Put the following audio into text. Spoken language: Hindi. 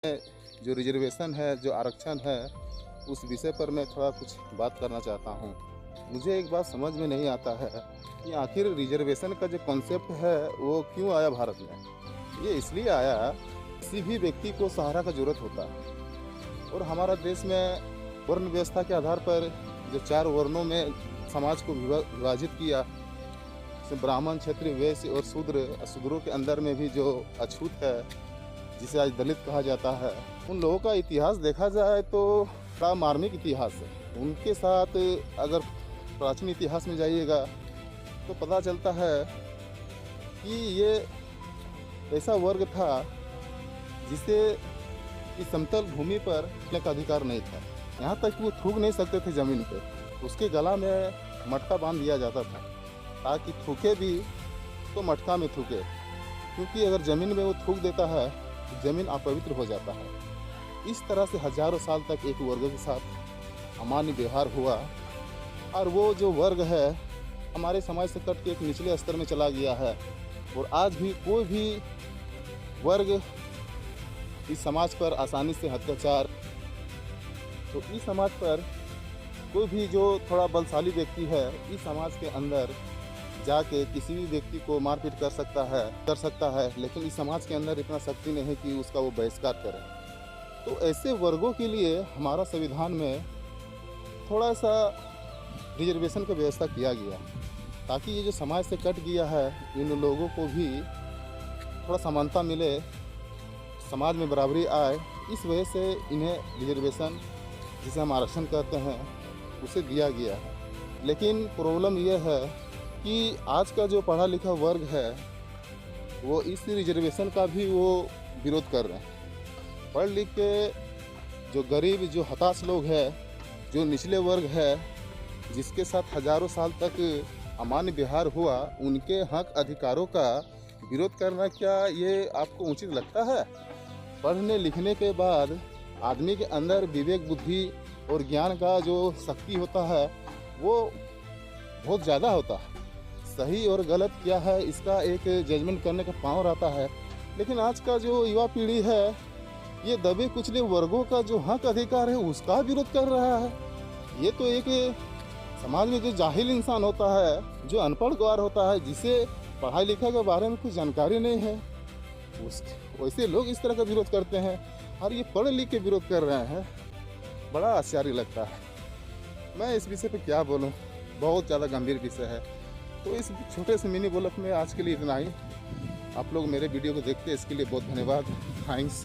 जो रिजर्वेशन है, जो आरक्षण है, उस विषय पर मैं थोड़ा कुछ बात करना चाहता हूँ। मुझे एक बात समझ में नहीं आता है कि आखिर रिजर्वेशन का जो कॉन्सेप्ट है वो क्यों आया भारत में। ये इसलिए आया, किसी भी व्यक्ति को सहारा का ज़रूरत होता है और हमारा देश में वर्ण व्यवस्था के आधार पर जो 4 वर्णों में समाज को विभाजित किया, जैसे ब्राह्मण, क्षत्रिय, वैश्य और शूद्र। शूद्रों के अंदर में भी जो अछूत है, जिसे आज दलित कहा जाता है, उन लोगों का इतिहास देखा जाए तो बड़ा मार्मिक इतिहास है। उनके साथ अगर प्राचीन इतिहास में जाइएगा तो पता चलता है कि ये ऐसा वर्ग था जिसे इस समतल भूमि पर रहने का अधिकार नहीं था। यहाँ तक कि वो थूक नहीं सकते थे ज़मीन पे। उसके गला में मटका बांध दिया जाता था ताकि थूके भी तो मटका में थूके, क्योंकि अगर ज़मीन में वो थूक देता है तो ज़मीन अपवित्र हो जाता है। इस तरह से हजारों साल तक एक वर्ग के साथ अमान्य व्यवहार हुआ और वो जो वर्ग है हमारे समाज से कट के एक निचले स्तर में चला गया है। और आज भी कोई भी वर्ग इस समाज पर आसानी से अत्याचार, तो इस समाज पर कोई भी जो थोड़ा बलशाली व्यक्ति है इस समाज के अंदर जाके किसी भी व्यक्ति को मारपीट कर सकता है, लेकिन इस समाज के अंदर इतना शक्ति नहीं है कि उसका वो बहिष्कार करे। तो ऐसे वर्गों के लिए हमारा संविधान में थोड़ा सा रिजर्वेशन का व्यवस्था किया गया, ताकि ये जो समाज से कट गया है इन लोगों को भी थोड़ा समानता मिले, समाज में बराबरी आए। इस वजह से इन्हें रिजर्वेशन, जिसे हम आरक्षण कहते हैं, उसे दिया गया है। लेकिन प्रॉब्लम यह है कि आज का जो पढ़ा लिखा वर्ग है वो इस रिजर्वेशन का भी वो विरोध कर रहे हैं। पढ़ लिख के जो गरीब, जो हताश लोग हैं, जो निचले वर्ग है, जिसके साथ हजारों साल तक अमान्य व्यवहार हुआ, उनके हक अधिकारों का विरोध करना क्या ये आपको उचित लगता है? पढ़ने लिखने के बाद आदमी के अंदर विवेक, बुद्धि और ज्ञान का जो शक्ति होता है वो बहुत ज़्यादा होता है। सही और गलत क्या है इसका एक जजमेंट करने का पावर आता है। लेकिन आज का जो युवा पीढ़ी है ये दबे कुचले वर्गों का जो हक अधिकार है उसका विरोध कर रहा है। ये तो एक समाज में जो जाहिल इंसान होता है, जो अनपढ़ गवार होता है, जिसे पढ़ाई लिखाई के बारे में कुछ जानकारी नहीं है, वैसे लोग इस तरह का विरोध करते हैं और ये पढ़ लिख के विरोध कर रहे हैं। बड़ा आश्चर्य लगता है। मैं इस विषय पे क्या बोलूं, बहुत ज़्यादा गंभीर विषय है। तो इस छोटे से मिनी ब्लॉग में आज के लिए इतना ही। आप लोग मेरे वीडियो को देखते हैं, इसके लिए बहुत धन्यवाद। थैंक्स।